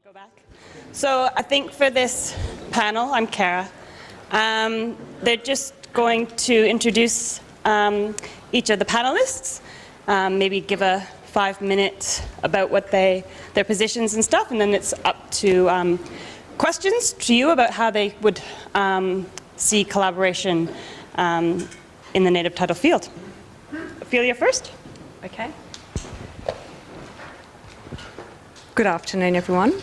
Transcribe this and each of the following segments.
Go back. So I think for this panel, I'm Kara. They're just going to introduce each of the panelists, maybe give a 5-minute about what their positions and stuff, and then it's up to questions to you about how they would see collaboration in the native title field. Ophelia first. Okay. Good afternoon, everyone.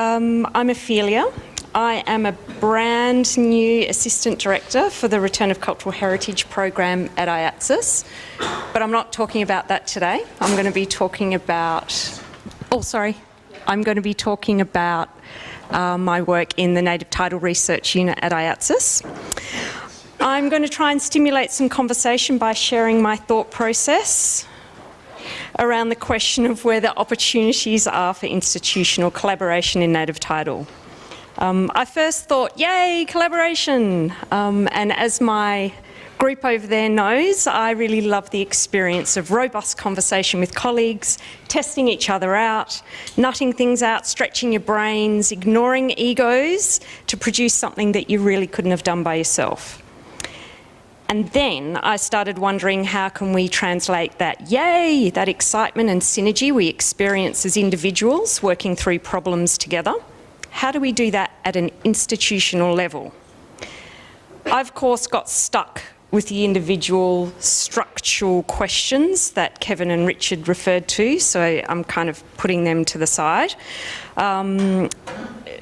I'm Ophelia. I am a brand new Assistant Director for the Return of Cultural Heritage program at IATSIS, but I'm not talking about that today. I'm going to be talking about, my work in the Native Title Research Unit at IATSIS. I'm going to try and stimulate some conversation by sharing my thought process around the question of where the opportunities are for institutional collaboration in native title. I first thought, yay, collaboration. And as my group over there knows, I really love the experience of robust conversation with colleagues, testing each other out, nutting things out, stretching your brains, ignoring egos to produce something that you really couldn't have done by yourself. And then I started wondering, how can we translate that yay, that excitement and synergy we experience as individuals working through problems together? How do we do that at an institutional level? I, of course, got stuck with the individual structural questions that Kevin and Richard referred to, so I'm kind of putting them to the side.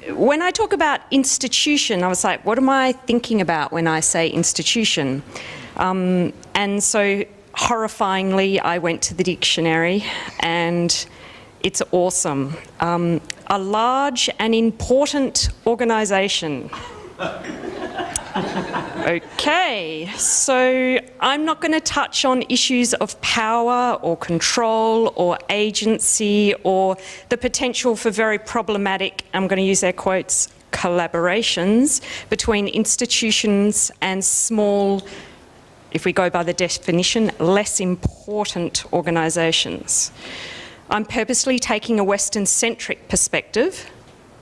When I talk about institution, I was like, what am I thinking about when I say institution? And so horrifyingly, I went to the dictionary, and it's awesome. A large and important organisation. Okay, so I'm not going to touch on issues of power or control or agency or the potential for very problematic, I'm going to use air quotes, collaborations between institutions and small, if we go by the definition, less important organisations. I'm purposely taking a Western-centric perspective,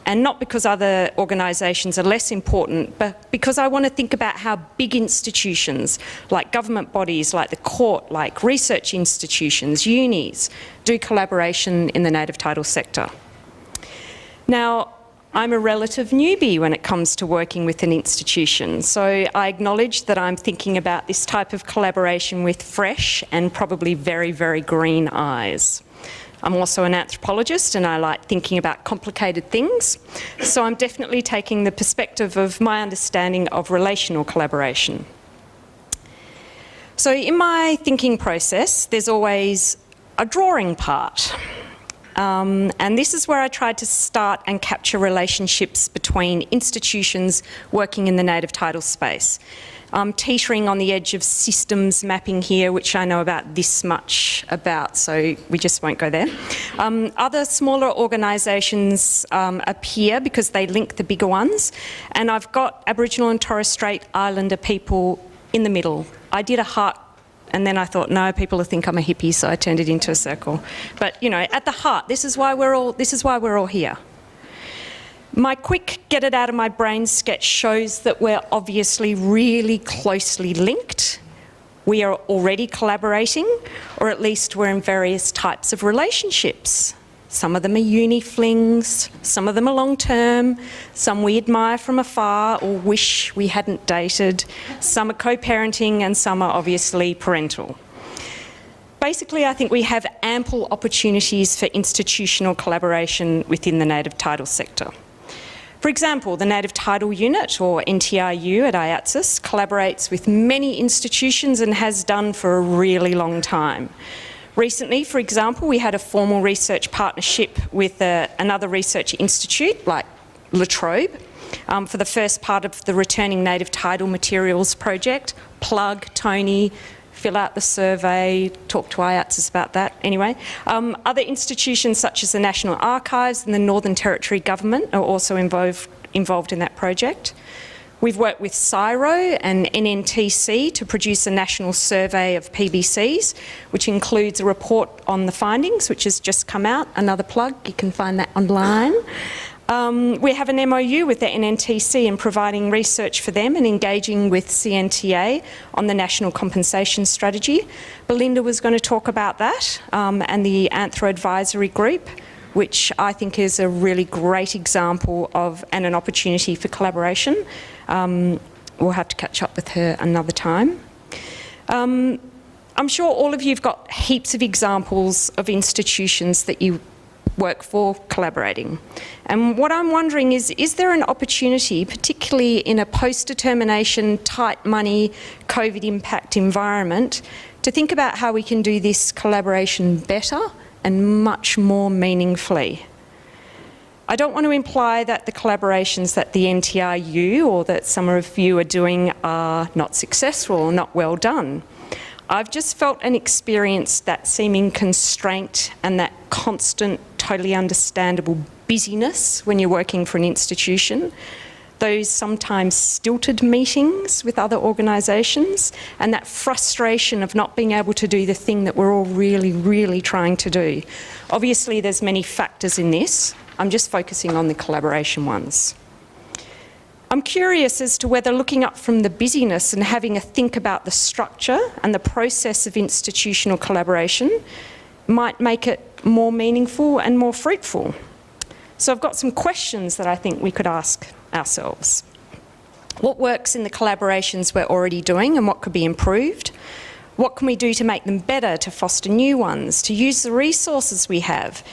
and not because other organisations are less important, but because I want to think about how big institutions, like government bodies, like the court, like research institutions, unis, do collaboration in the native title sector. Now, I'm a relative newbie when it comes to working with an institution, so I acknowledge that I'm thinking about this type of collaboration with fresh and probably very, very green eyes. I'm also an anthropologist and I like thinking about complicated things, so I'm definitely taking the perspective of my understanding of relational collaboration. So in my thinking process, there's always a drawing part. And this is where I tried to start and capture relationships between institutions working in the native title space. I'm teetering on the edge of systems mapping here, which I know about this much about, so we just won't go there. Other smaller organisations appear because they link the bigger ones, and I've got Aboriginal and Torres Strait Islander people in the middle. I did a heart, and then I thought, no, people will think I'm a hippie, so I turned it into a circle. But you know, at the heart, this is why we're all here. My quick get it out of my brain sketch shows that we're obviously really closely linked. We are already collaborating, or at least we're in various types of relationships. Some of them are uni flings, some of them are long term, some we admire from afar or wish we hadn't dated, some are co-parenting and some are obviously parental. Basically, I think we have ample opportunities for institutional collaboration within the native title sector. For example, the Native Title Unit, or NTRU at IATSIS, collaborates with many institutions and has done for a really long time. Recently, for example, we had a formal research partnership with another research institute like La Trobe for the first part of the Returning Native Title Materials project. Plug, Tony, fill out the survey, talk to IATSIS about that. Anyway, other institutions such as the National Archives and the Northern Territory Government are also involved in that project. We've worked with CSIRO and NNTC to produce a national survey of PBCs, which includes a report on the findings, which has just come out. Another plug, you can find that online. We have an MOU with the NNTC in providing research for them and engaging with CNTA on the National Compensation Strategy. Belinda was going to talk about that and the Anthro Advisory Group, which I think is a really great example of and an opportunity for collaboration. We'll have to catch up with her another time. I'm sure all of you have got heaps of examples of institutions that you work for collaborating. And what I'm wondering is there an opportunity, particularly in a post-determination, tight money, COVID impact environment, to think about how we can do this collaboration better and much more meaningfully? I don't want to imply that the collaborations that the NTRU or that some of you are doing are not successful or not well done. I've just felt and experienced that seeming constraint and that constant, totally understandable busyness when you're working for an institution, those sometimes stilted meetings with other organisations, and that frustration of not being able to do the thing that we're all really, really trying to do. Obviously, there's many factors in this. I'm just focusing on the collaboration ones. I'm curious as to whether looking up from the busyness and having a think about the structure and the process of institutional collaboration might make it more meaningful and more fruitful. So I've got some questions that I think we could ask ourselves. What works in the collaborations we're already doing and what could be improved? What can we do to make them better, to foster new ones, to use the resources we have,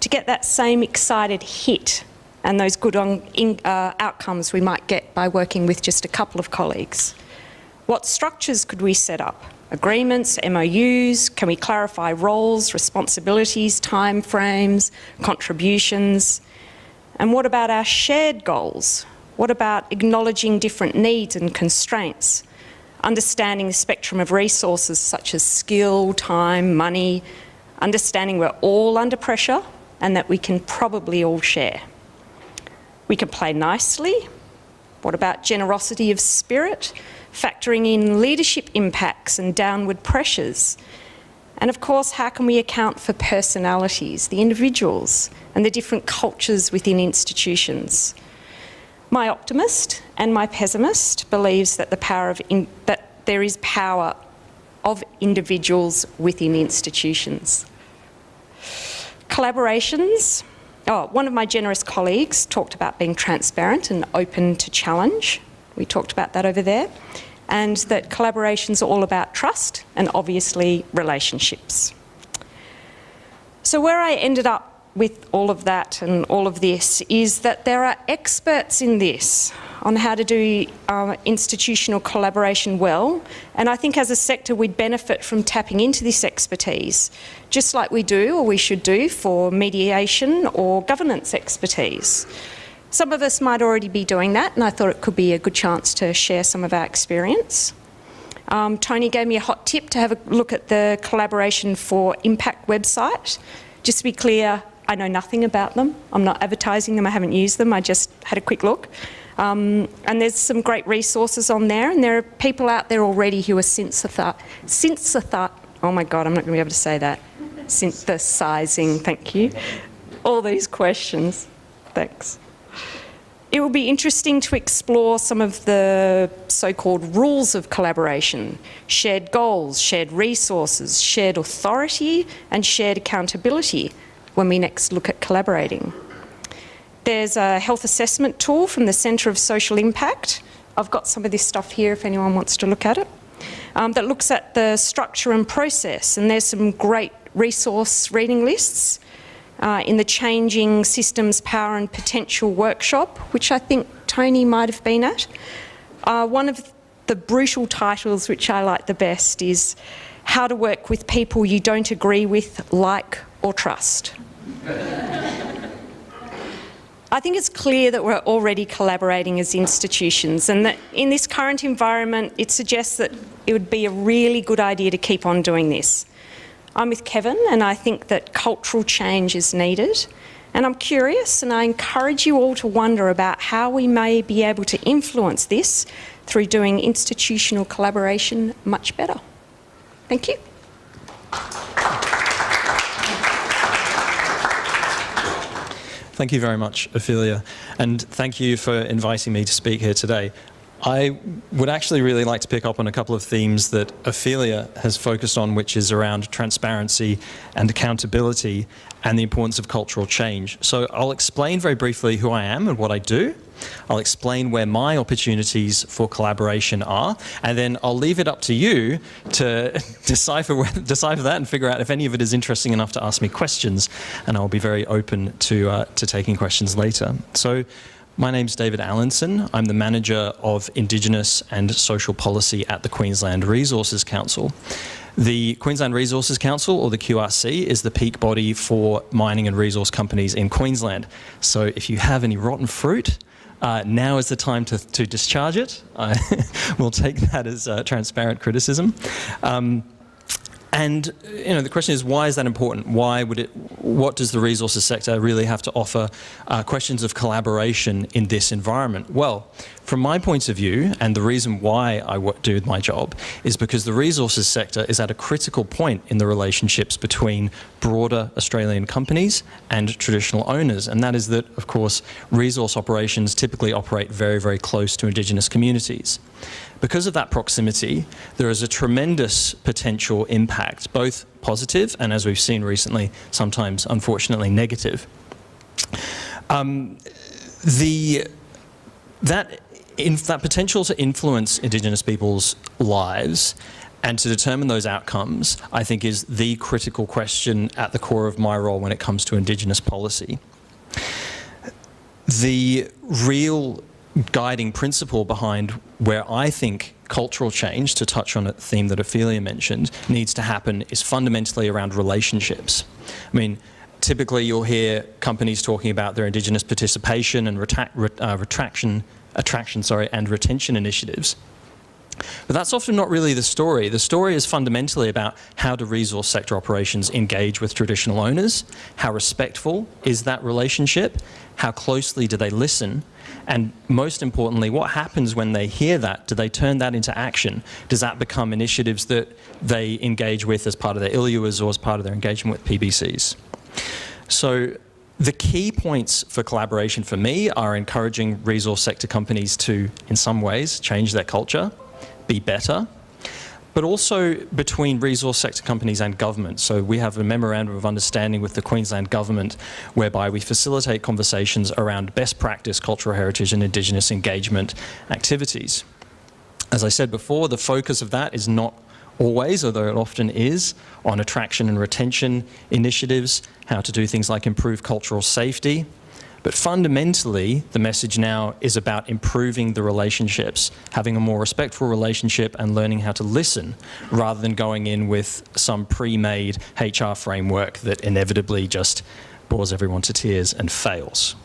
to get that same excited hit and those good outcomes we might get by working with just a couple of colleagues? What structures could we set up? Agreements, MOUs? Can we clarify roles, responsibilities, time frames, contributions? And what about our shared goals? What about acknowledging different needs and constraints? Understanding the spectrum of resources such as skill, time, money, understanding we're all under pressure and that we can probably all share. We can play nicely. What about generosity of spirit? Factoring in leadership impacts and downward pressures. And of course, how can we account for personalities, the individuals, and the different cultures within institutions? My optimist and my pessimist believes that that there is power of individuals within institutions. Collaborations. One of my generous colleagues talked about being transparent and open to challenge. We talked about that over there. And that collaborations are all about trust and obviously relationships. So where I ended up with all of that and all of this is that there are experts in this on how to do institutional collaboration well, and I think as a sector we'd benefit from tapping into this expertise, just like we do or we should do for mediation or governance expertise. Some of us might already be doing that, and I thought it could be a good chance to share some of our experience. Tony gave me a hot tip to have a look at the Collaboration for Impact website. Just to be clear, I know nothing about them. I'm not advertising them, I haven't used them, I just had a quick look. And there's some great resources on there, and there are people out there already who are oh my God, I'm not going to be able to say that. Synthesising, thank you. All these questions, thanks. It will be interesting to explore some of the so-called rules of collaboration, shared goals, shared resources, shared authority, and shared accountability when we next look at collaborating. There's a health assessment tool from the Centre of Social Impact. I've got some of this stuff here if anyone wants to look at it, that looks at the structure and process, and there's some great resource reading lists. In the Changing Systems, Power and Potential workshop, which I think Tony might have been at. One of the brutal titles which I like the best is How to Work with People You Don't Agree With, Like or Trust. I think it's clear that we're already collaborating as institutions, and that in this current environment it suggests that it would be a really good idea to keep on doing this. I'm with Kevin, and I think that cultural change is needed, And I'm curious, and I encourage you all to wonder about how we may be able to influence this through doing institutional collaboration much better. Thank you. Thank you very much, Ophelia, and thank you for inviting me to speak here today. I would actually really like to pick up on a couple of themes that Ophelia has focused on, which is around transparency and accountability and the importance of cultural change. So I'll explain very briefly who I am and what I do. I'll explain where my opportunities for collaboration are, and then I'll leave it up to you to decipher that and figure out if any of it is interesting enough to ask me questions, and I'll be very open to taking questions later. So my name's David Allinson. I'm the Manager of Indigenous and Social Policy at the Queensland Resources Council. The Queensland Resources Council, or the QRC, is the peak body for mining and resource companies in Queensland. So if you have any rotten fruit, now is the time to discharge it. We'll take that as transparent criticism. And the question is, why is that important? What does the resources sector really have to offer? Questions of collaboration in this environment. Well, from my point of view, and the reason why I do my job, is because the resources sector is at a critical point in the relationships between broader Australian companies and traditional owners. And that is that, of course, resource operations typically operate very, very close to Indigenous communities. Because of that proximity, there is a tremendous potential impact, both positive and, as we've seen recently, sometimes, unfortunately, negative. That potential to influence Indigenous people's lives and to determine those outcomes, I think, is the critical question at the core of my role when it comes to Indigenous policy. The real guiding principle behind where I think cultural change, to touch on a theme that Ophelia mentioned, needs to happen is fundamentally around relationships. I mean, typically you'll hear companies talking about their Indigenous participation and attraction and retention initiatives. But that's often not really the story. The story is fundamentally about how do resource sector operations engage with traditional owners, how respectful is that relationship, how closely do they listen, and most importantly, what happens when they hear that? Do they turn that into action? Does that become initiatives that they engage with as part of their ILUAs or as part of their engagement with PBCs? So the key points for collaboration for me are encouraging resource sector companies to, in some ways, change their culture, be better, but also between resource sector companies and government. So we have a memorandum of understanding with the Queensland government whereby we facilitate conversations around best practice, cultural heritage and Indigenous engagement activities. As I said before, the focus of that is not always, although it often is, on attraction and retention initiatives, how to do things like improve cultural safety. But fundamentally, the message now is about improving the relationships, having a more respectful relationship and learning how to listen, rather than going in with some pre-made HR framework that inevitably just bores everyone to tears and fails.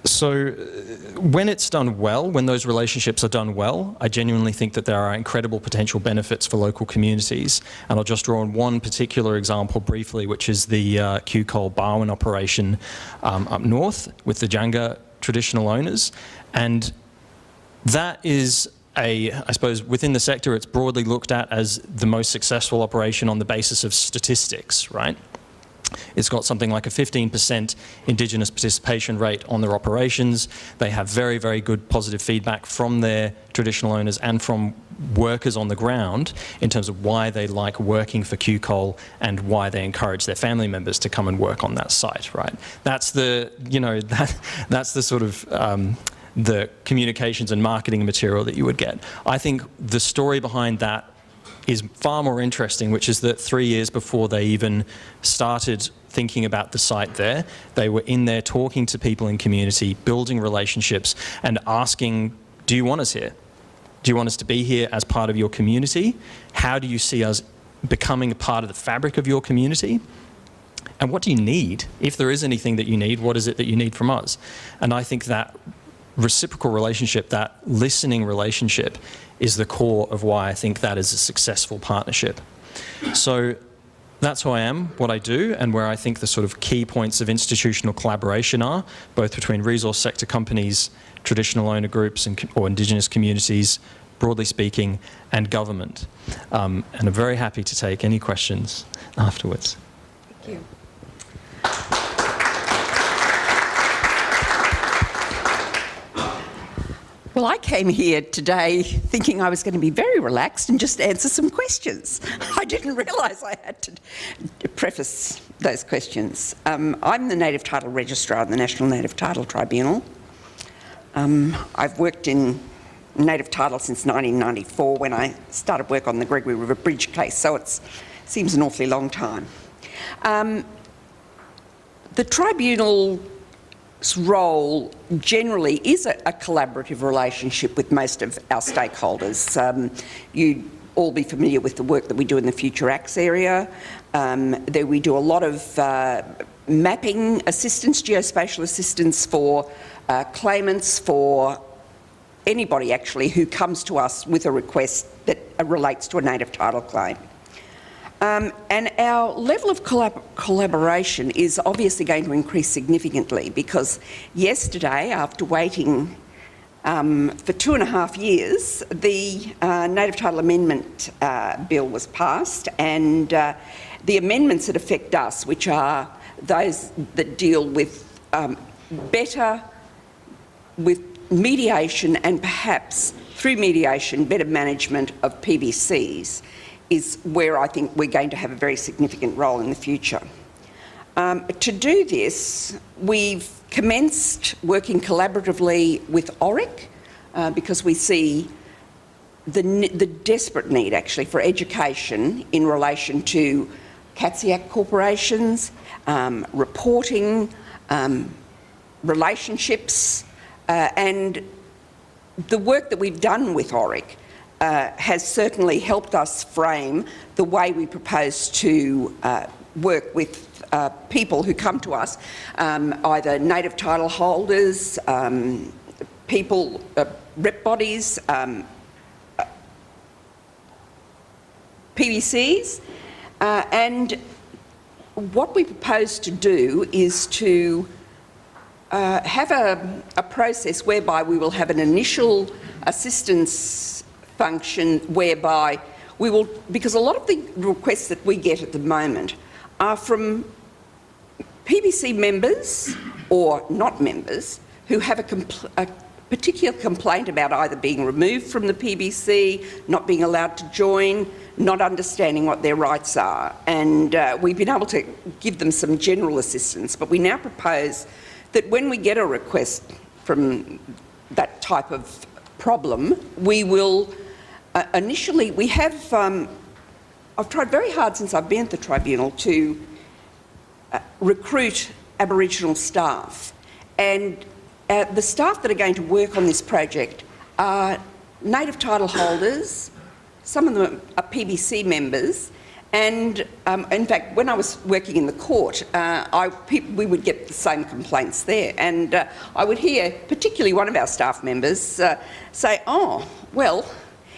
So when it's done well, when those relationships are done well, I genuinely think that there are incredible potential benefits for local communities. And I'll just draw on one particular example briefly, which is the QCoal Barwon operation up north with the Jangga traditional owners. And that is I suppose within the sector, it's broadly looked at as the most successful operation on the basis of statistics, right? It's got something like a 15% Indigenous participation rate on their operations. They have very, very good positive feedback from their traditional owners and from workers on the ground in terms of why they like working for QCoal and why they encourage their family members to come and work on that site, right? That's the, that's the sort of the communications and marketing material that you would get. I think the story behind that is far more interesting, which is that 3 years before they even started thinking about the site there, they were in there talking to people in community, building relationships and asking, do you want us here? Do you want us to be here as part of your community? How do you see us becoming a part of the fabric of your community? And what do you need? If there is anything that you need, what is it that you need from us? And I think that reciprocal relationship, that listening relationship, is the core of why I think that is a successful partnership. So That's who I am, what I do, and where I think the sort of key points of institutional collaboration are, both between resource sector companies, traditional owner groups or Indigenous communities, broadly speaking, and government. And I'm very happy to take any questions afterwards. Thank you. Well, I came here today thinking I was going to be very relaxed and just answer some questions. I didn't realise I had to preface those questions. I'm the Native Title Registrar of the National Native Title Tribunal. I've worked in native title since 1994 when I started work on the Gregory River Bridge case, so it seems an awfully long time. The tribunal's role generally is a collaborative relationship with most of our stakeholders. You'd all be familiar with the work that we do in the Future Acts area. There we do a lot of mapping assistance, geospatial assistance for claimants, for anybody actually who comes to us with a request that relates to a native title claim. And our level of collaboration is obviously going to increase significantly because yesterday, after waiting for 2.5 years, the Native Title Amendment Bill was passed, and the amendments that affect us, which are those that deal with with mediation and perhaps through mediation, better management of PBCs, is where I think we're going to have a very significant role in the future. To do this, we've commenced working collaboratively with ORIC because we see the desperate need actually for education in relation to CATSIAC corporations, reporting, relationships, and the work that we've done with ORIC has certainly helped us frame the way we propose to work with people who come to us, either native title holders, people, rep bodies, PBCs, and what we propose to do is to have a process whereby we will have an initial assistance function whereby we will, because a lot of the requests that we get at the moment are from PBC members or not members who have a particular complaint about either being removed from the PBC, not being allowed to join, not understanding what their rights are. And we've been able to give them some general assistance, but we now propose that when we get a request from that type of problem, we will initially, we have, I've tried very hard since I've been at the tribunal to recruit Aboriginal staff, and the staff that are going to work on this project are native title holders, some of them are PBC members, and in fact, when I was working in the court, we would get the same complaints there, and I would hear, particularly one of our staff members, say, oh, well,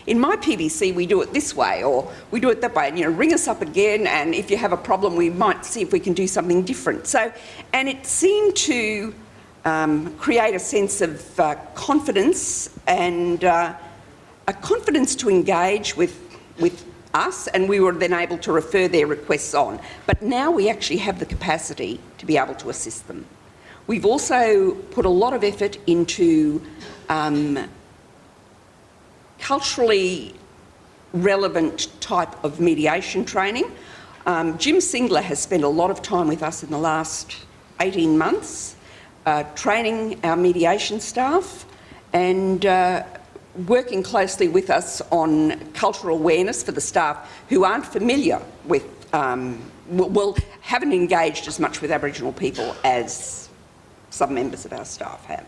in my PBC we do it this way, or we do it that way, and ring us up again, and if you have a problem we might see if we can do something different. So, and it seemed to create a sense of confidence and a confidence to engage with us, and we were then able to refer their requests on. But now we actually have the capacity to be able to assist them. We've also put a lot of effort into culturally relevant type of mediation training. Jim Singler has spent a lot of time with us in the last 18 months training our mediation staff and working closely with us on cultural awareness for the staff who aren't familiar with, haven't engaged as much with Aboriginal people as some members of our staff have.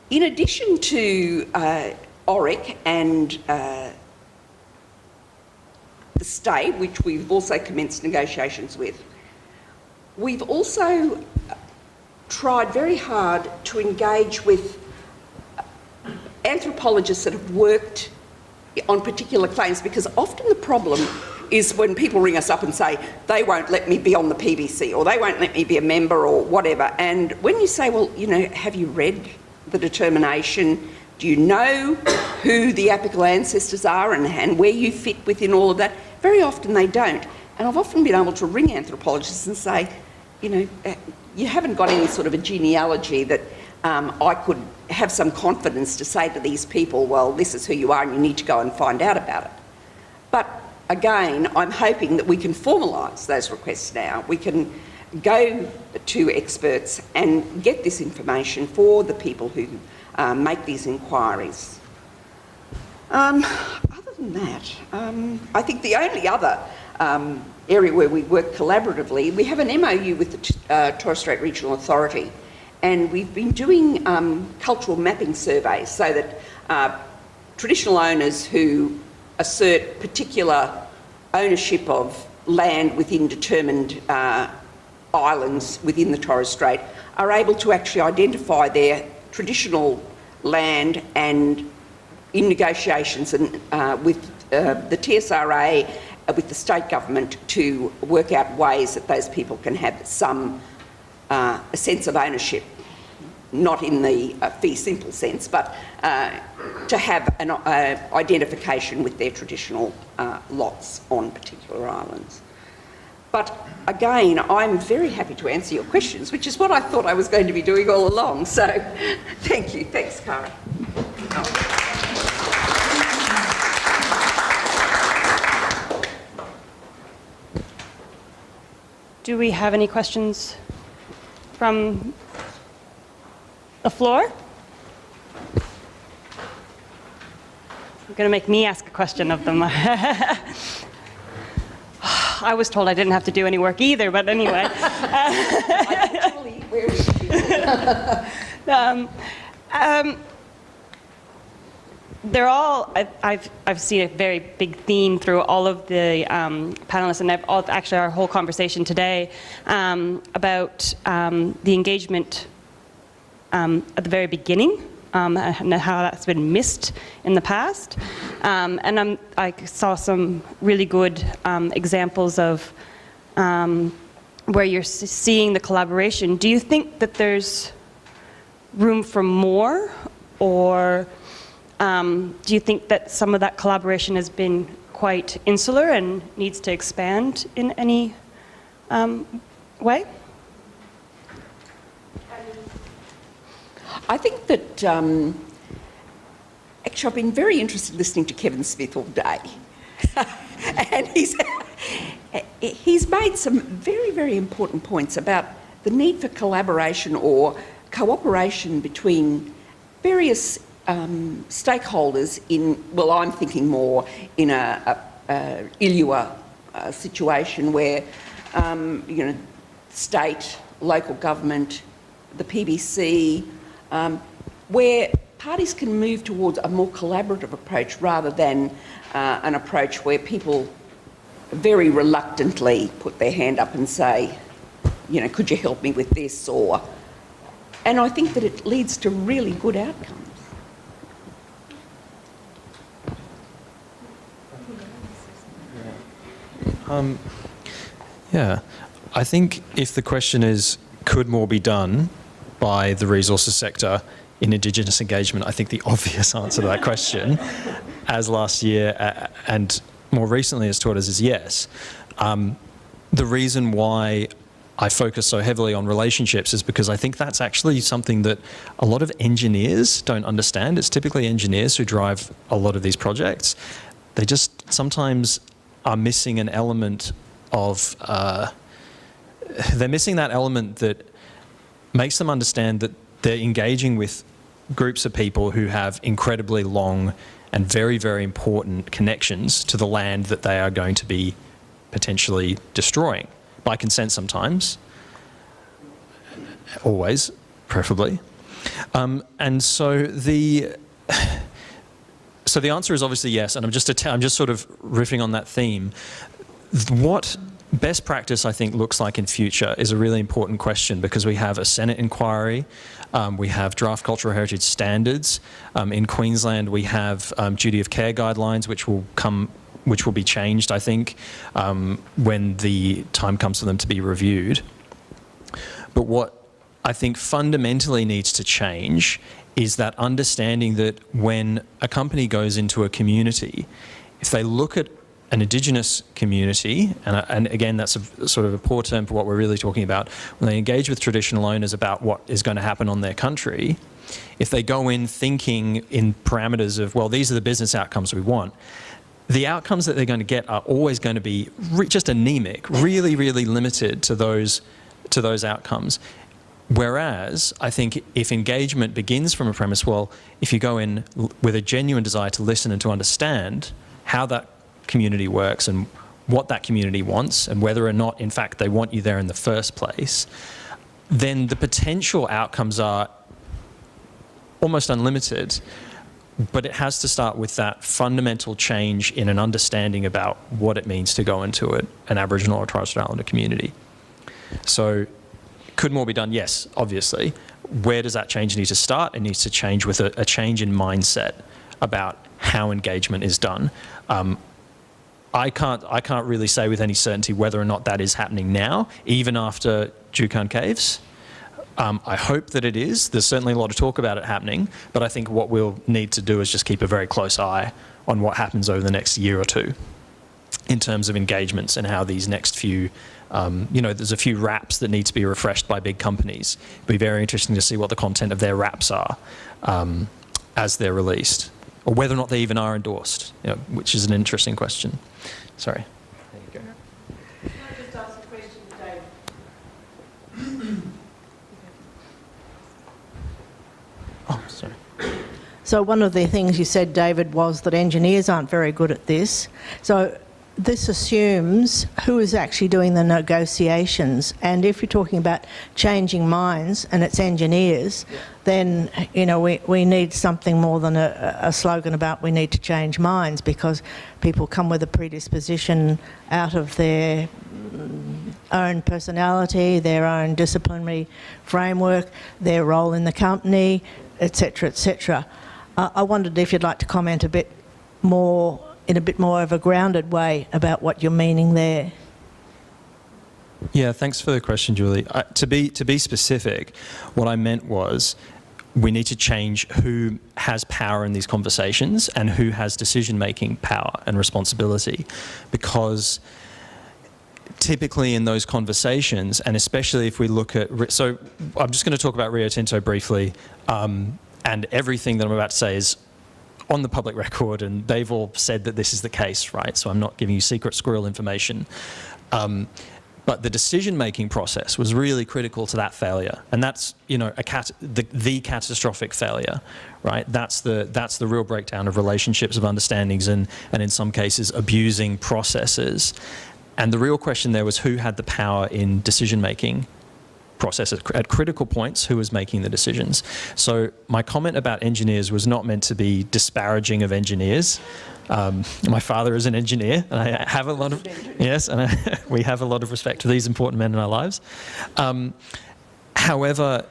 In addition to ORIC and the state, which we've also commenced negotiations with, we've also tried very hard to engage with anthropologists that have worked on particular claims, because often the problem is when people ring us up and say, they won't let me be on the PBC, or they won't let me be a member, or whatever. And when you say, well, you know, have you read the determination? Do you know who the apical ancestors are and where you fit within all of that? Very often they don't. And I've often been able to ring anthropologists and say, you know, you haven't got any sort of a genealogy that I could have some confidence to say to these people, well, this is who you are and you need to go and find out about it. But again, I'm hoping that we can formalise those requests now. We can go to experts and get this information for the people who make these inquiries. Other than that, I think the only other area where we work collaboratively, we have an MOU with the Torres Strait Regional Authority, and we've been doing cultural mapping surveys so that traditional owners who assert particular ownership of land within determined islands within the Torres Strait are able to actually identify their traditional land, and in negotiations and with the TSRA, with the state government, to work out ways that those people can have some a sense of ownership, not in the fee simple sense, but to have an identification with their traditional lots on particular islands. But again, I'm very happy to answer your questions, which is what I thought I was going to be doing all along. So thank you. Thanks, Cara. Do we have any questions from the floor? You're going to make me ask a question of them. I was told I didn't have to do any work either, but anyway. Where is she? They're all, I've seen a very big theme through all of the panelists, and actually our whole conversation today about the engagement at the very beginning, and how that's been missed in the past. And I saw some really good examples of where you're seeing the collaboration. Do you think that there's room for more, or do you think that some of that collaboration has been quite insular and needs to expand in any way? I think that, actually I've been very interested listening to Kevin Smith all day. And he's made some very, very important points about the need for collaboration or cooperation between various stakeholders in, well, I'm thinking more in a ILUA situation where, you know, state, local government, the PBC, where parties can move towards a more collaborative approach rather than an approach where people very reluctantly put their hand up and say, you know, could you help me with this? Or, and I think that it leads to really good outcomes. Yeah, I think if the question is, could more be done by the resources sector in Indigenous engagement, I think the obvious answer to that question, as last year and more recently has taught us, is yes. The reason why I focus so heavily on relationships is because I think that's actually something that a lot of engineers don't understand. It's typically engineers who drive a lot of these projects. They just sometimes are missing an element of, they're missing that element that makes them understand that they're engaging with groups of people who have incredibly long and very, very important connections to the land that they are going to be potentially destroying, by consent sometimes, always, preferably. And so the answer is obviously yes, and I'm just sort of riffing on that theme. What best practice, I think, looks like in future is a really important question, because we have a Senate inquiry, we have draft cultural heritage standards. In Queensland, we have duty of care guidelines, which will be changed, I think, when the time comes for them to be reviewed. But what I think fundamentally needs to change is that understanding that when a company goes into a community, if they look at an Indigenous community, and again, that's a sort of a poor term for what we're really talking about, when they engage with traditional owners about what is going to happen on their country, if they go in thinking in parameters of, well, these are the business outcomes we want, the outcomes that they're going to get are always going to be just anemic, really, really limited to those outcomes. Whereas, I think if engagement begins from a premise, well, if you go in with a genuine desire to listen and to understand how that community works and what that community wants and whether or not, in fact, they want you there in the first place, then the potential outcomes are almost unlimited. But it has to start with that fundamental change in an understanding about what it means to go into an Aboriginal or Torres Strait Islander community. So, could more be done? Yes, obviously. Where does that change need to start? It needs to change with a change in mindset about how engagement is done. I can't really say with any certainty whether or not that is happening now, even after Juukan Caves. I hope that it is. There's certainly a lot of talk about it happening, but I think what we'll need to do is just keep a very close eye on what happens over the next year or two in terms of engagements and how these next few, there's a few wraps that need to be refreshed by big companies. It'll be very interesting to see what the content of their wraps are as they're released, or whether or not they even are endorsed, which is an interesting question. Sorry. There you go. Can I just ask a question to Dave? Oh, sorry. So one of the things you said, David, was that engineers aren't very good at this. So this assumes who is actually doing the negotiations. And if you're talking about changing minds and it's engineers, then, we need something more than a slogan about we need to change minds, because people come with a predisposition out of their own personality, their own disciplinary framework, their role in the company, etc., etc. I wondered if you'd like to comment a bit more, in a bit more of a grounded way, about what you're meaning there. Yeah, thanks for the question, Julie. To be specific, what I meant was we need to change who has power in these conversations and who has decision-making power and responsibility, because typically in those conversations, and especially if we look at, so I'm just going to talk about Rio Tinto briefly, and everything that I'm about to say is on the public record, and they've all said that this is the case, right? So I'm not giving you secret squirrel information. But the decision-making process was really critical to that failure, and that's the catastrophic failure, right? That's the real breakdown of relationships, of understandings, and in some cases abusing processes. And the real question there was who had the power in decision-making processes at critical points, who was making the decisions. So my comment about engineers was not meant to be disparaging of engineers. My father is an engineer, and I have a lot of, yes, and we have a lot of respect for these important men in our lives. However,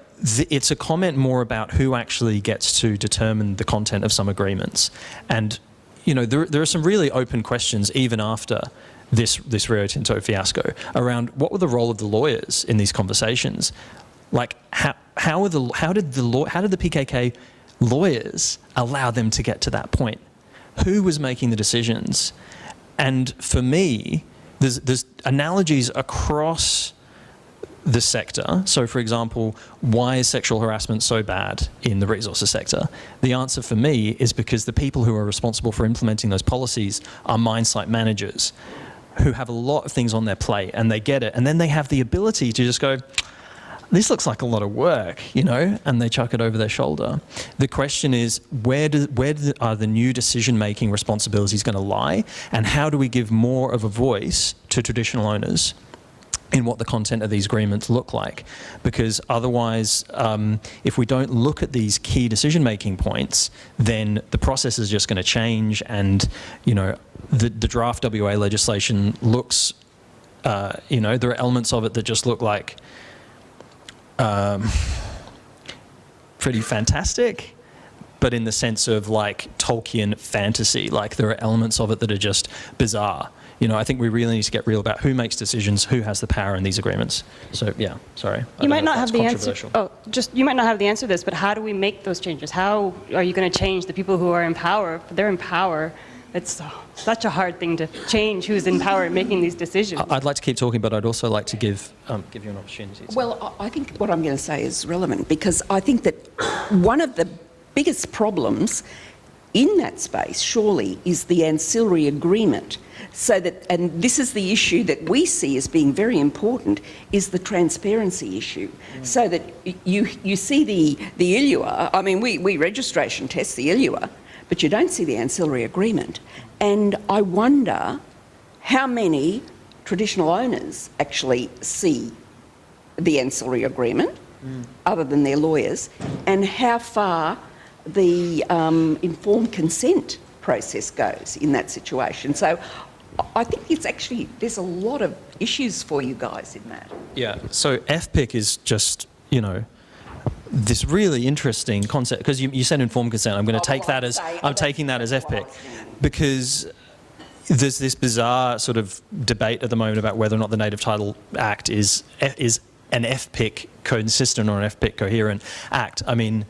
it's a comment more about who actually gets to determine the content of some agreements. And, there are some really open questions even after this Rio Tinto fiasco around what were the role of the lawyers in these conversations. Like, how did the PKK lawyers allow them to get to that point? Who was making the decisions? And for me, there's analogies across the sector. So, for example, why is sexual harassment so bad in the resources sector? The answer for me is because the people who are responsible for implementing those policies are mine site managers who have a lot of things on their plate, and they get it. And then they have the ability to just go, this looks like a lot of work, and they chuck it over their shoulder. The question is, where are the new decision-making responsibilities going to lie, and how do we give more of a voice to traditional owners in what the content of these agreements look like? Because otherwise, if we don't look at these key decision-making points, then the process is just going to change, and the draft WA legislation looks You know, there are elements of it that just look like pretty fantastic, but in the sense of like Tolkien fantasy. Like there are elements of it that are just bizarre. You know, I think we really need to get real about who makes decisions, who has the power in these agreements. So yeah, sorry. You might not have the answer. Oh, you might not have the answer to this, but how do we make those changes? How are you going to change the people who are in power? If they're in power. It's such a hard thing to change who's in power making these decisions. I'd like to keep talking, but I'd also like to give you an opportunity. Well, I think what I'm going to say is relevant because I think that one of the biggest problems in that space, surely, is the ancillary agreement. So that, and this is the issue that we see as being very important, is the transparency issue. So that you see the ILUA, I mean, we registration test the ILUA, but you don't see the ancillary agreement. And I wonder how many traditional owners actually see the ancillary agreement, other than their lawyers, and how far the informed consent process goes in that situation. So I think it's actually, there's a lot of issues for you guys in that. Yeah, so FPIC is just, you know, this really interesting concept, because you said informed consent. I'm going to take that as, I'm taking that as FPIC, because there's this bizarre sort of debate at the moment about whether or not the Native Title Act is an FPIC consistent or an FPIC coherent act. I mean,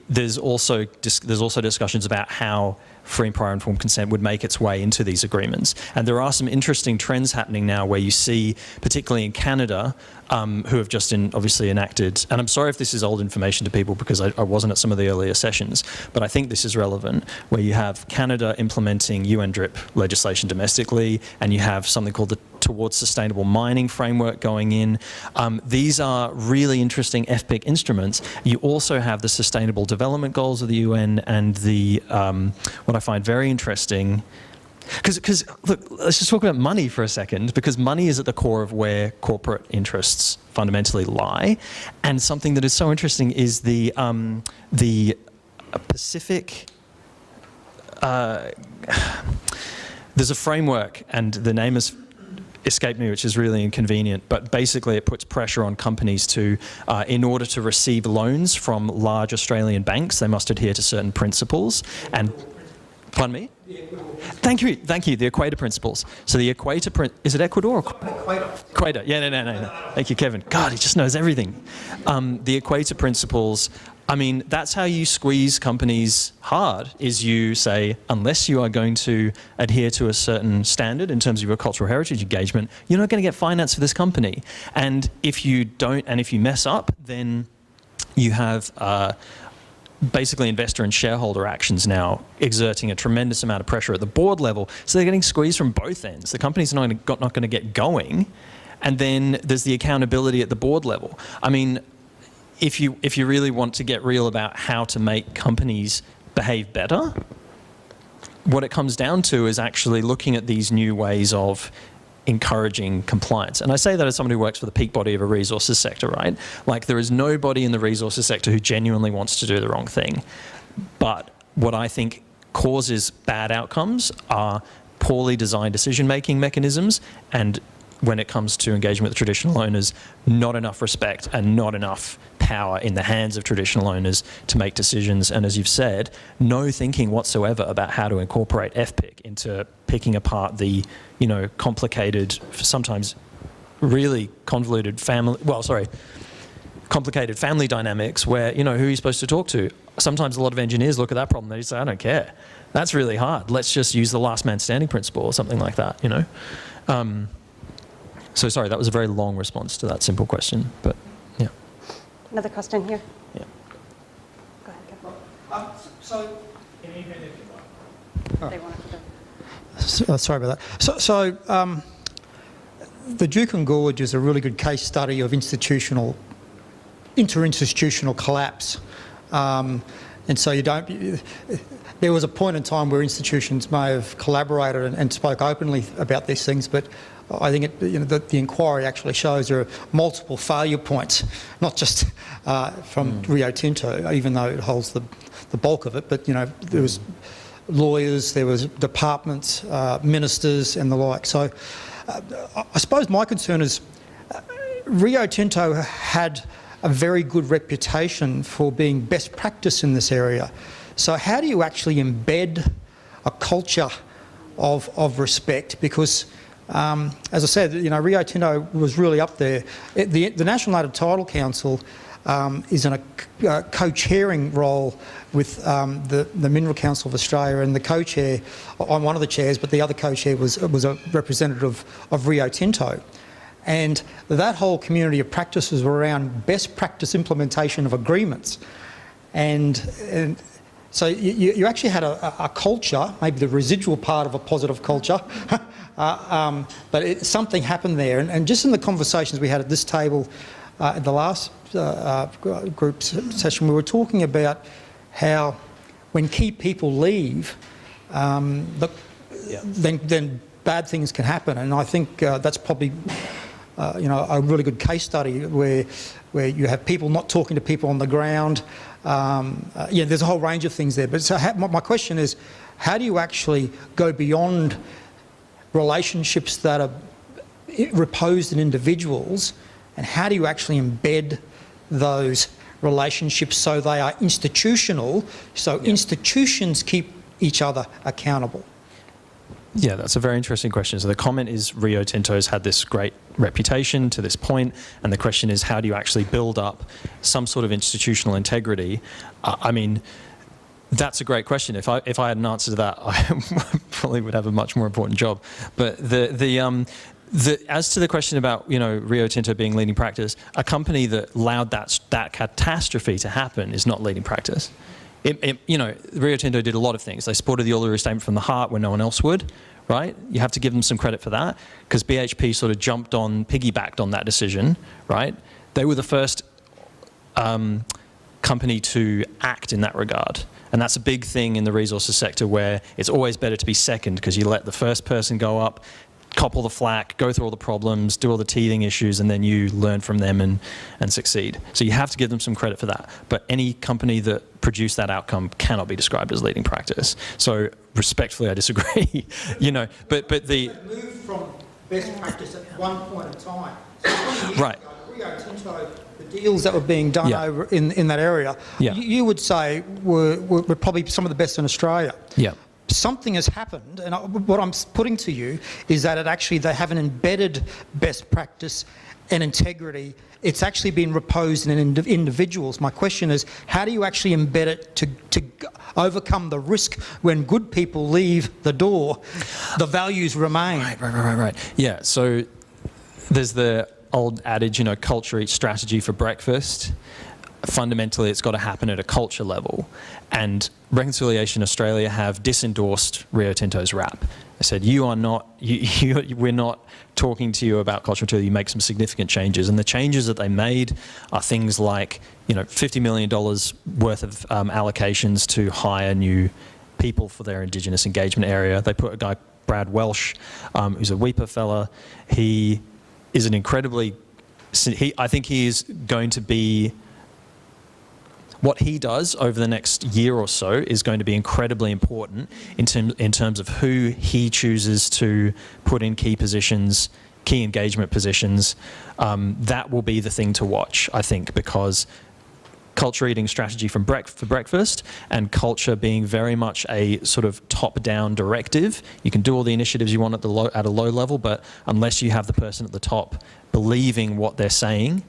there's also discussions about how free and prior informed consent would make its way into these agreements. And there are some interesting trends happening now where you see, particularly in Canada, who have just obviously enacted, and I'm sorry if this is old information to people because I wasn't at some of the earlier sessions, but I think this is relevant, where you have Canada implementing UNDRIP legislation domestically, and you have something called the Towards Sustainable Mining framework going in. These are really interesting FPIC instruments. You also have the Sustainable Development Goals of the UN and the, what I find very interesting, because look, let's just talk about money for a second, because money is at the core of where corporate interests fundamentally lie. And something that is so interesting is the Pacific, there's a framework, and the name has escaped me, which is really inconvenient, but basically it puts pressure on companies to, in order to receive loans from large Australian banks, they must adhere to certain principles. And pardon me? Thank you, the Equator Principles. So the Equator, is it Ecuador or Equator? Yeah, no. Thank you, Kevin. God, he just knows everything. The Equator Principles, I mean, that's how you squeeze companies hard, is you say, unless you are going to adhere to a certain standard in terms of your cultural heritage engagement, you're not going to get finance for this company. And if you don't, and if you mess up, then you have basically investor and shareholder actions now exerting a tremendous amount of pressure at the board level. So they're getting squeezed from both ends. The company's not going to get going. And then there's the accountability at the board level. I mean, if you really want to get real about how to make companies behave better, what it comes down to is actually looking at these new ways of encouraging compliance. And I say that as someone who works for the peak body of a resources sector, right? Like, there is nobody in the resources sector who genuinely wants to do the wrong thing. But what I think causes bad outcomes are poorly designed decision-making mechanisms, and when it comes to engagement with traditional owners, not enough respect and not enough power in the hands of traditional owners to make decisions. And as you've said, no thinking whatsoever about how to incorporate FPIC into picking apart the, you know, complicated, sometimes really convoluted complicated family dynamics where, you know, who are you supposed to talk to? Sometimes a lot of engineers look at that problem, they just say, I don't care. That's really hard. Let's just use the last man standing principle or something like that, you know? So sorry, that was a very long response to that simple question, but yeah. Another question here. Yeah. Go ahead, Kevin. They want to go. Sorry about that. The Juukan Gorge is a really good case study of interinstitutional collapse. And so there was a point in time where institutions may have collaborated and spoke openly about these things, but I think the inquiry actually shows there are multiple failure points, not just from Rio Tinto, even though it holds the bulk of it, but, you know, there was lawyers, there was departments, ministers and the like. So I suppose my concern is Rio Tinto had a very good reputation for being best practice in this area. So how do you actually embed a culture of respect? Because, as I said, Rio Tinto was really up there. The National Native Title Council is in a co-chairing role with the Mineral Council of Australia, and the co-chair, I'm one of the chairs, but the other co-chair was a representative of Rio Tinto. And that whole community of practices were around best practice implementation of agreements. And so you actually had a culture, maybe the residual part of a positive culture, but something happened there. And just in the conversations we had at this table at the last group session, we were talking about how when key people leave, then bad things can happen. And I think that's probably a really good case study where you have people not talking to people on the ground. There's a whole range of things there. But so my question is, how do you actually go beyond relationships that are reposed in individuals, and how do you actually embed those relationships so they are institutional, so institutions keep each other accountable? Yeah, that's a very interesting question. So the comment is Rio Tinto's had this great reputation to this point, and the question is, how do you actually build up some sort of institutional integrity? I mean, that's a great question. If I had an answer to that, I probably would have a much more important job. But as to the question about Rio Tinto being leading practice, a company that allowed that catastrophe to happen is not leading practice. Rio Tinto did a lot of things. They supported the Uluru Statement from the Heart when no one else would, right? You have to give them some credit for that, because BHP sort of piggybacked on that decision, right? They were the first company to act in that regard. And that's a big thing in the resources sector, where it's always better to be second, because you let the first person go up, cop all the flack, go through all the problems, do all the teething issues, and then you learn from them and succeed. So you have to give them some credit for that. But any company that produced that outcome cannot be described as leading practice. So respectfully, I disagree. But the moved from best practice at one point in time. So right. Rio Tinto, the deals that were being done over in that area, you would say were probably some of the best in Australia. Yeah. Something has happened, and what I'm putting to you is that they have an embedded best practice and integrity. It's actually been reposed in individuals. My question is, how do you actually embed it to overcome the risk when good people leave the door, the values remain? Right. Yeah, so there's the old adage, culture eats strategy for breakfast. Fundamentally, it's got to happen at a culture level. And Reconciliation Australia have disendorsed Rio Tinto's rap. They said, we're not talking to you about culture until you make some significant changes. And the changes that they made are things like, $50 million worth of allocations to hire new people for their Indigenous engagement area. They put a guy, Brad Welsh, who's a Weipa fella. He is an incredibly, I think he is going to be, what he does over the next year or so is going to be incredibly important in terms of who he chooses to put in key positions, key engagement positions. That will be the thing to watch, I think, because culture eating strategy for breakfast and culture being very much a sort of top-down directive. You can do all the initiatives you want at a low level, but unless you have the person at the top believing what they're saying,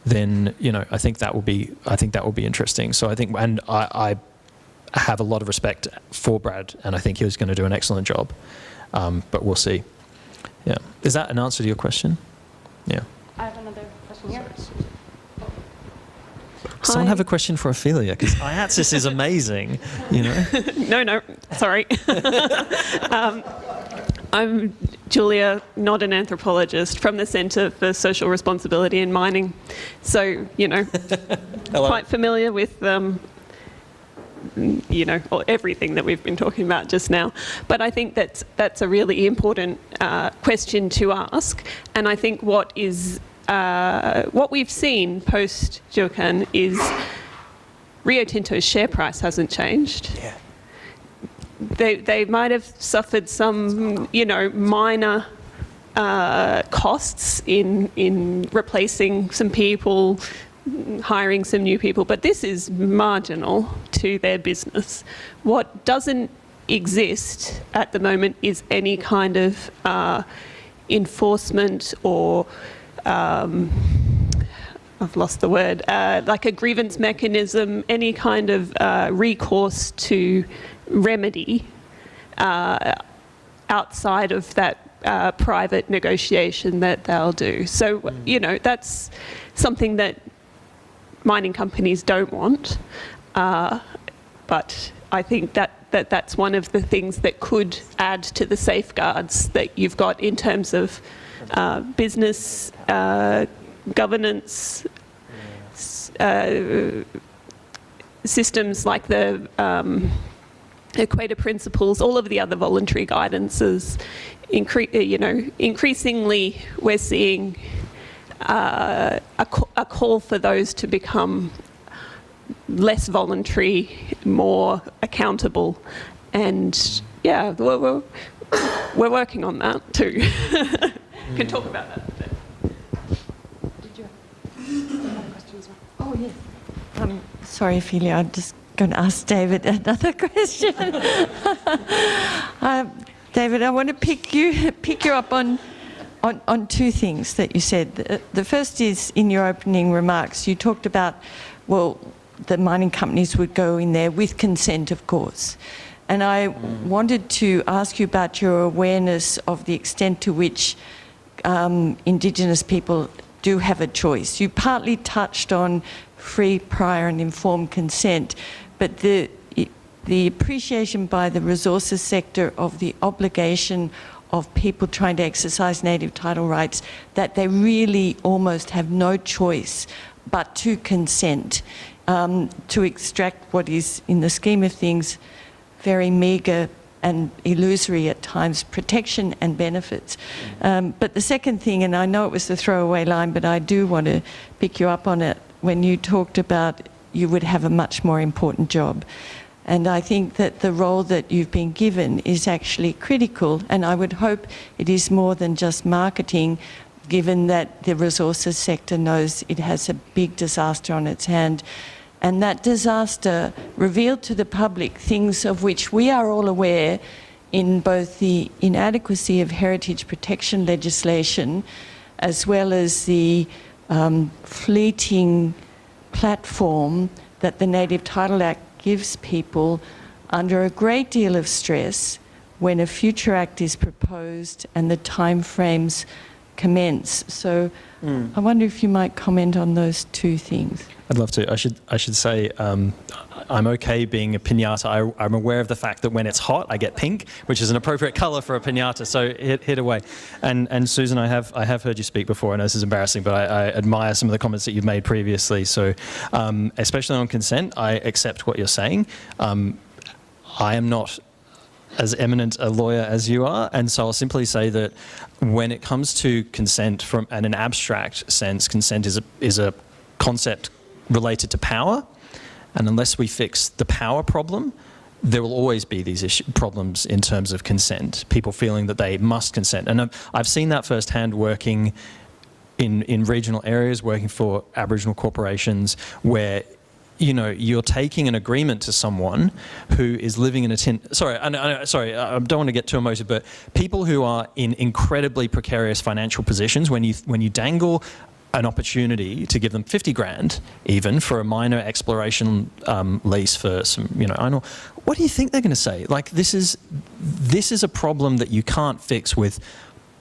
then I think that will be interesting. So I think, and I have a lot of respect for Brad, and I think he was going to do an excellent job. But we'll see. Yeah, is that an answer to your question? Yeah. I have another question here. Someone have a question for Ophelia, because IATSIS is amazing. No, sorry. I'm Julia, not an anthropologist, from the Centre for Social Responsibility in Mining. So, quite familiar with, everything that we've been talking about just now. But I think that's a really important question to ask. And I think what we've seen post-Juukan is Rio Tinto's share price hasn't changed. Yeah. They might have suffered some, minor costs in replacing some people, hiring some new people, but this is marginal to their business. What doesn't exist at the moment is any kind of enforcement or I've lost the word, like a grievance mechanism, any kind of recourse to remedy outside of that private negotiation that they'll do. So, you know, that's something that mining companies don't want, but I think that's one of the things that could add to the safeguards that you've got in terms of business governance systems like the Equator Principles, all of the other voluntary guidances. Increasingly we're seeing a call for those to become less voluntary, more accountable, and yeah, we're working on that too. Can talk about that a bit. Did you have a question as well? Oh yes. Sorry, Ophelia, I'm just going to ask David another question. David, I want to pick you up on two things that you said. The first is, in your opening remarks, you talked about, well, the mining companies would go in there with consent, of course. And I wanted to ask you about your awareness of the extent to which Indigenous people do have a choice. You partly touched on free, prior and informed consent, but the appreciation by the resources sector of the obligation of people trying to exercise native title rights, that they really almost have no choice but to consent to extract what is, in the scheme of things, very meagre and illusory at times, protection and benefits. But the second thing, and I know it was the throwaway line, but I do want to pick you up on it, when you talked about you would have a much more important job. And I think that the role that you've been given is actually critical, and I would hope it is more than just marketing, given that the resources sector knows it has a big disaster on its hand. And that disaster revealed to the public things of which we are all aware, in both the inadequacy of heritage protection legislation as well as the fleeting platform that the Native Title Act gives people under a great deal of stress when a future act is proposed and the timeframes commence. So I wonder if you might comment on those two things. I'd love to. I should say I'm okay being a piñata. I'm aware of the fact that when it's hot, I get pink, which is an appropriate colour for a piñata. So hit away. And Susan, I have heard you speak before. I know this is embarrassing, but I admire some of the comments that you've made previously. So especially on consent, I accept what you're saying. I am not as eminent a lawyer as you are, and so I'll simply say that when it comes to consent, from in an abstract sense, consent is a concept related to power, and unless we fix the power problem, there will always be these problems in terms of consent, people feeling that they must consent. And I've seen that firsthand working in regional areas, working for Aboriginal corporations, where you're taking an agreement to someone who is living in a tent. Sorry, I don't want to get too emotive, but people who are in incredibly precarious financial positions, when you dangle an opportunity to give them 50 grand even for a minor exploration lease for some, I know, what do you think they're going to say? Like, this is a problem that you can't fix with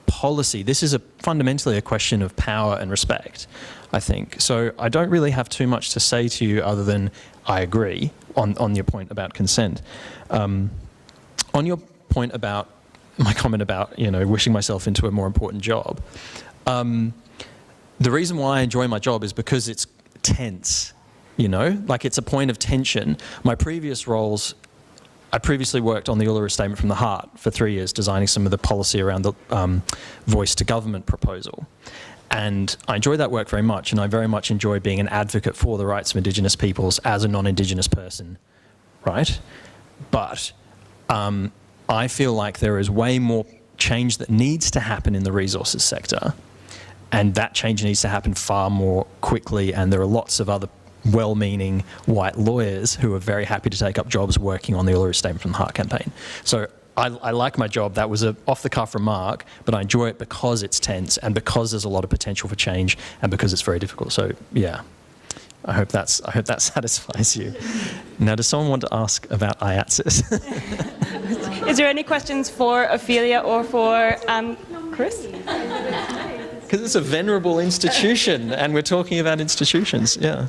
policy. This is fundamentally a question of power and respect, I think. So I don't really have too much to say to you other than I agree on your point about consent. On your point about my comment about wishing myself into a more important job, the reason why I enjoy my job is because it's tense, like it's a point of tension. My previous roles, I previously worked on the Uluru Statement from the Heart for 3 years, designing some of the policy around the voice to government proposal. And I enjoy that work very much, and I very much enjoy being an advocate for the rights of Indigenous peoples as a non-Indigenous person, right? But I feel like there is way more change that needs to happen in the resources sector, and that change needs to happen far more quickly, and there are lots of other well-meaning white lawyers who are very happy to take up jobs working on the Uluru Statement from the Heart campaign. So I like my job. That was a off-the-cuff remark, but I enjoy it because it's tense and because there's a lot of potential for change and because it's very difficult. So yeah, I hope that satisfies you. Now, does someone want to ask about IATSIS? Is there any questions for Ophelia or for Chris? Because it's a venerable institution, and we're talking about institutions. Yeah.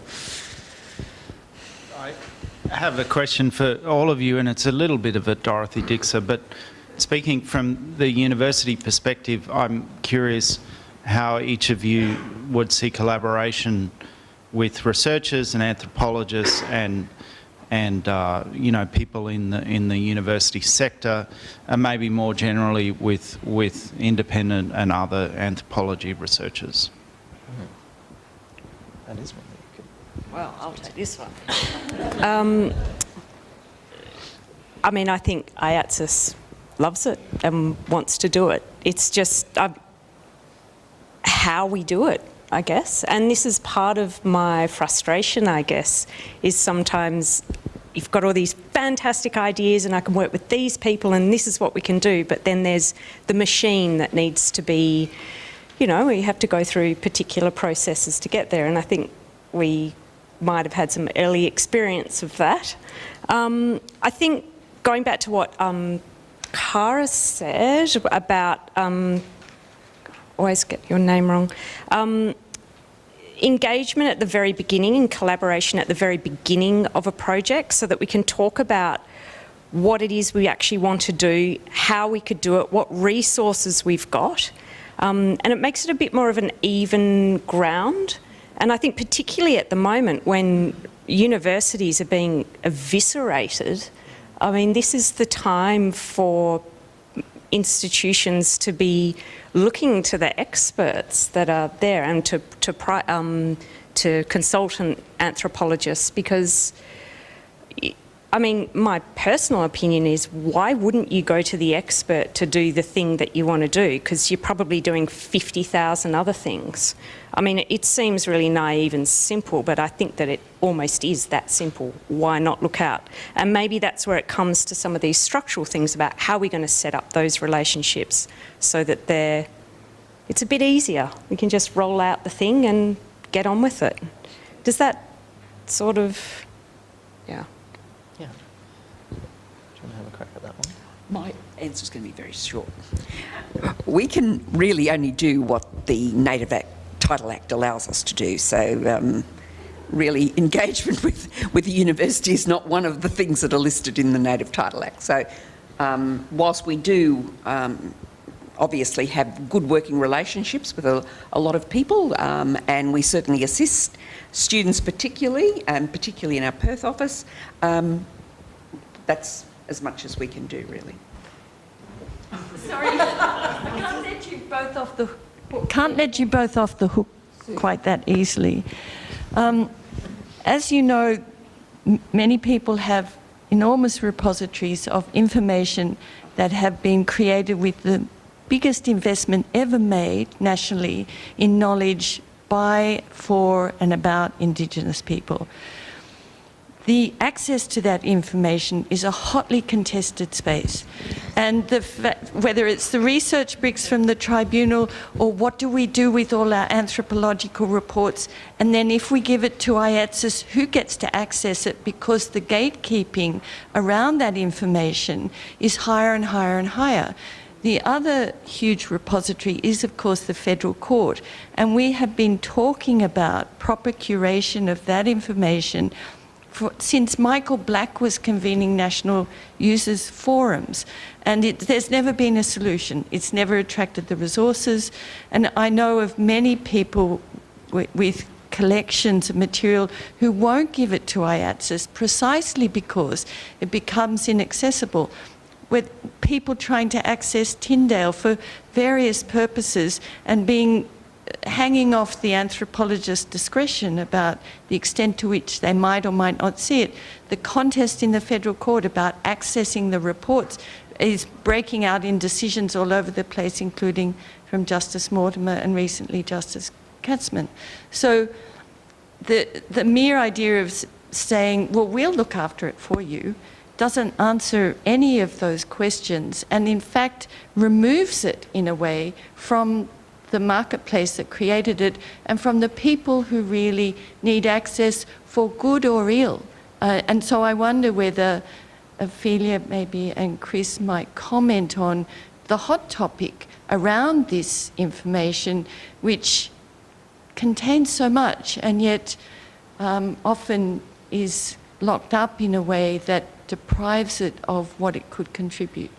I have a question for all of you, and it's a little bit of a Dorothy Dixer, but speaking from the university perspective, I'm curious how each of you would see collaboration with researchers and anthropologists and you know, people in the university sector, and maybe more generally with independent and other anthropology researchers. That is one. Well, I'll take this one. I mean, I think IATSIS loves it and wants to do it. It's just how we do it, I guess. And this is part of my frustration, I guess, is sometimes you've got all these fantastic ideas and I can work with these people and this is what we can do, but then there's the machine that needs to be, you know, we have to go through particular processes to get there, and I think we might have had some early experience of that. I think going back to what Cara said about, always get your name wrong, engagement at the very beginning and collaboration at the very beginning of a project so that we can talk about what it is we actually want to do, how we could do it, what resources we've got. And it makes it a bit more of an even ground. And I think particularly at the moment when universities are being eviscerated, I mean, this is the time for institutions to be looking to the experts that are there and to consultant anthropologists, because I mean, my personal opinion is, why wouldn't you go to the expert to do the thing that you want to do? Because you're probably doing 50,000 other things. I mean, it seems really naive and simple, but I think that it almost is that simple. Why not look out? And maybe that's where it comes to some of these structural things about how we're going to set up those relationships so that it's a bit easier. We can just roll out the thing and get on with it. Does that sort of, yeah. Yeah. Do you want to have a crack at that one? My answer is going to be very short. We can really only do what the Native Title Act allows us to do. So really engagement with the university is not one of the things that are listed in the Native Title Act. So whilst we do obviously have good working relationships with a lot of people, and we certainly assist students particularly, and particularly in our Perth office, that's as much as we can do, really. Sorry, I can't let you both off the hook. Can't let you both off the hook quite that easily. As you know, many people have enormous repositories of information that have been created with the biggest investment ever made nationally in knowledge by, for and about Indigenous people. The access to that information is a hotly contested space. And whether it's the research bricks from the tribunal or what do we do with all our anthropological reports, and then if we give it to IATSIS, who gets to access it, because the gatekeeping around that information is higher and higher and higher. The other huge repository is, of course, the Federal Court, and we have been talking about proper curation of that information since Michael Black was convening national users forums, and there's never been a solution. It's never attracted the resources, and I know of many people with collections of material who won't give it to IATSIS precisely because it becomes inaccessible. With people trying to access Tyndale for various purposes and hanging off the anthropologist's discretion about the extent to which they might or might not see it. The contest in the Federal Court about accessing the reports is breaking out in decisions all over the place, including from Justice Mortimer and recently Justice Katzmann. So the mere idea of saying, well, we'll look after it for you, doesn't answer any of those questions, and in fact removes it in a way from the marketplace that created it and from the people who really need access for good or ill. And so I wonder whether Ophelia maybe and Chris might comment on the hot topic around this information, which contains so much and yet often is locked up in a way that deprives it of what it could contribute.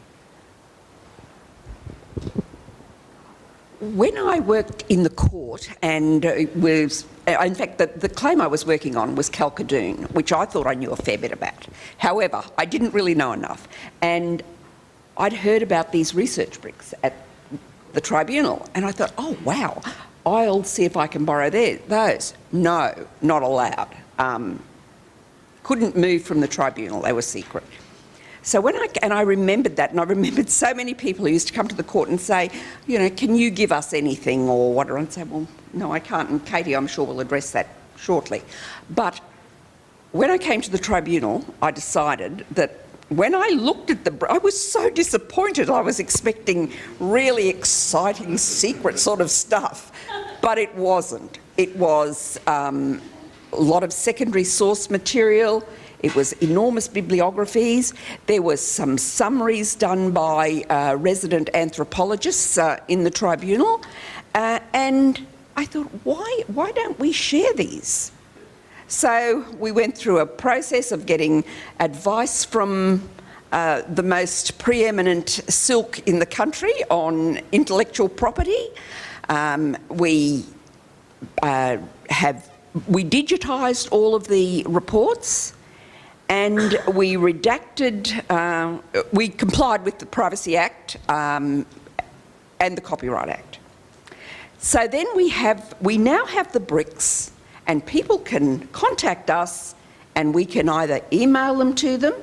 When I worked in the court and in fact, the claim I was working on was Calcadoon, which I thought I knew a fair bit about. However, I didn't really know enough. And I'd heard about these research bricks at the tribunal, and I thought, oh, wow, I'll see if I can borrow those. No, not allowed. Couldn't move from the tribunal, they were secret. So I remembered that, and I remembered so many people who used to come to the court and say, you know, can you give us anything or whatever? And say, well, no, I can't. And Katie, I'm sure, will address that shortly. But when I came to the tribunal, I decided that when I looked at I was so disappointed. I was expecting really exciting, secret sort of stuff, but it wasn't. It was a lot of secondary source material. It was enormous bibliographies. There was some summaries done by resident anthropologists in the tribunal. And I thought, why don't we share these? So we went through a process of getting advice from the most preeminent silk in the country on intellectual property. We digitised all of the reports, and we redacted, we complied with the Privacy Act and the Copyright Act. So then we now have the bricks, and people can contact us, and we can either email them to them,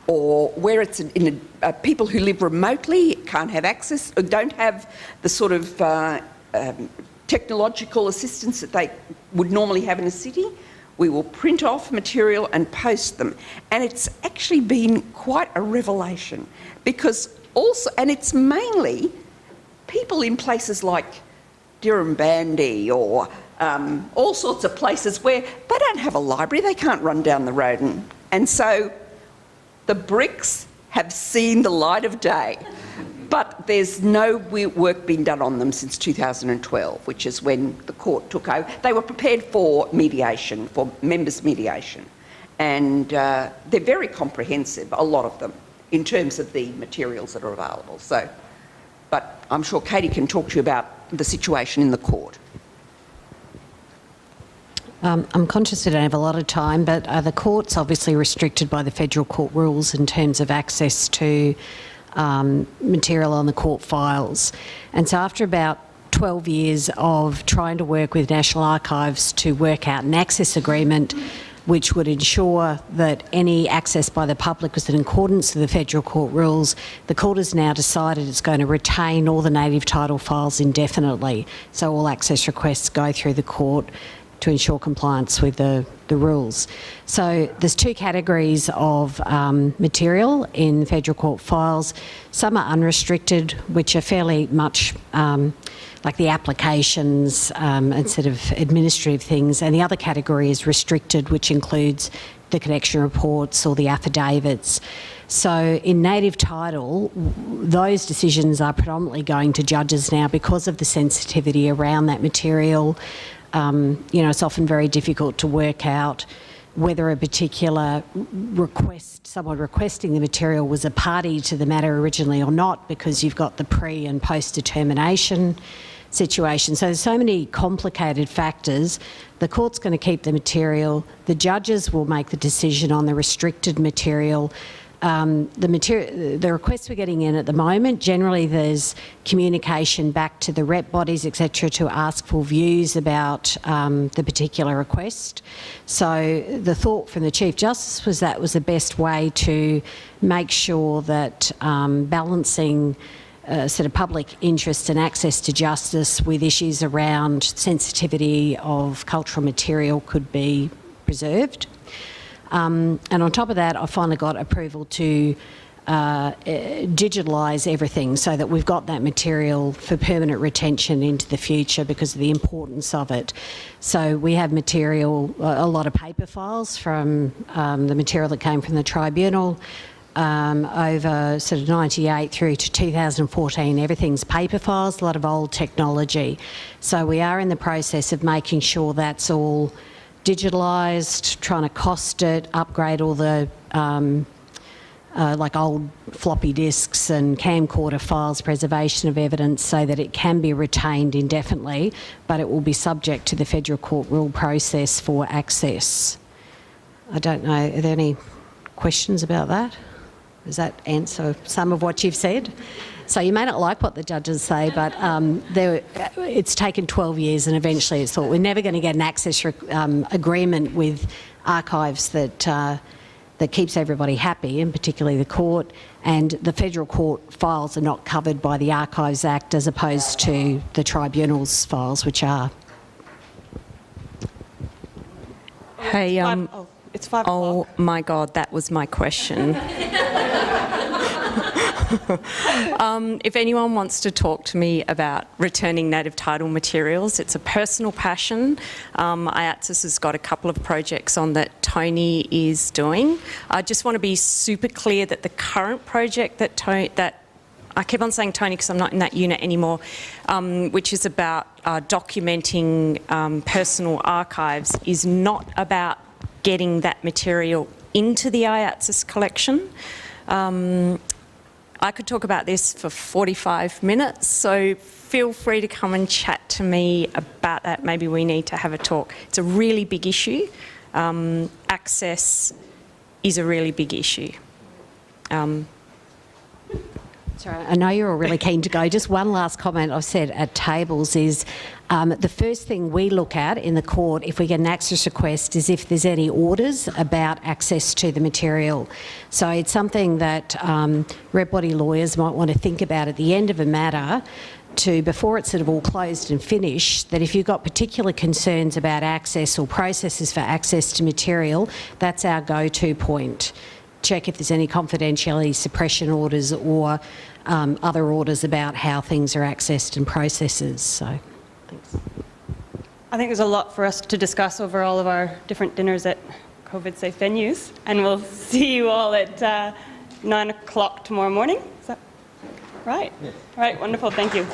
or where it's people who live remotely, can't have access, or don't have the sort of technological assistance that they would normally have in a city, we will print off material and post them. And it's actually been quite a revelation, because also, and it's mainly people in places like Dirranbandi or all sorts of places where they don't have a library, they can't run down the road. And so the bricks have seen the light of day, but there's no work been done on them since 2012, which is when the court took over. They were prepared for mediation, for members' mediation. And they're very comprehensive, a lot of them, in terms of the materials that are available. So, but I'm sure Katie can talk to you about the situation in the court. I'm conscious we don't have a lot of time, but the court's obviously restricted by the federal court rules in terms of access to material on the court files. And so after about 12 years of trying to work with National Archives to work out an access agreement which would ensure that any access by the public was in accordance with the federal court rules, the court has now decided it's going to retain all the native title files indefinitely. So all access requests go through the court to ensure compliance with the rules. So there's two categories of material in federal court files. Some are unrestricted, which are fairly much like the applications and sort of administrative things, and the other category is restricted, which includes the connection reports or the affidavits. So in native title, those decisions are predominantly going to judges now because of the sensitivity around that material. You know, it's often very difficult to work out whether a particular request, someone requesting the material, was a party to the matter originally or not, because you've got the pre and post determination situation. So there's so many complicated factors. The court's going to keep the material. The judges will make the decision on the restricted material. the requests we're getting in at the moment, generally there's communication back to the rep bodies, etc., to ask for views about the particular request. So the thought from the Chief Justice was that was the best way to make sure that balancing sort of public interest and access to justice with issues around sensitivity of cultural material could be preserved. And on top of that, I finally got approval to digitalise everything so that we've got that material for permanent retention into the future because of the importance of it. So we have material, a lot of paper files from the material that came from the tribunal over sort of 98 through to 2014. Everything's paper files, a lot of old technology. So we are in the process of making sure that's all digitalised, trying to cost it, upgrade all the like old floppy disks and camcorder files, preservation of evidence so that it can be retained indefinitely, but it will be subject to the Federal Court rule process for access. I don't know, are there any questions about that? Does that answer some of what you've said? So you may not like what the judges say, but it's taken 12 years and eventually it's thought we're never going to get an access agreement with archives that keeps everybody happy, and particularly the court, and the federal court files are not covered by the Archives Act as opposed to the tribunal's files, which are. Hey, it's 5 oh o'clock. my God, that was my question. If anyone wants to talk to me about returning native title materials, it's a personal passion. IATSIS has got a couple of projects on that Tony is doing. I just want to be super clear that the current project that I keep on saying Tony because I'm not in that unit anymore, which is about documenting personal archives, is not about getting that material into the IATSIS collection. I could talk about this for 45 minutes, so feel free to come and chat to me about that. Maybe we need to have a talk. It's a really big issue. Access is a really big issue. Sorry, I know you're all really keen to go. Just one last comment I've said at tables is the first thing we look at in the court if we get an access request is if there's any orders about access to the material. So it's something that rep body lawyers might want to think about at the end of a matter before it's sort of all closed and finished, that if you've got particular concerns about access or processes for access to material, that's our go-to point. Check if there's any confidentiality suppression orders or other orders about how things are accessed and processes. So, thanks. I think there's a lot for us to discuss over all of our different dinners at COVID-safe venues, and we'll see you all at 9 o'clock tomorrow morning. Is that right? Yeah. Right, wonderful, thank you.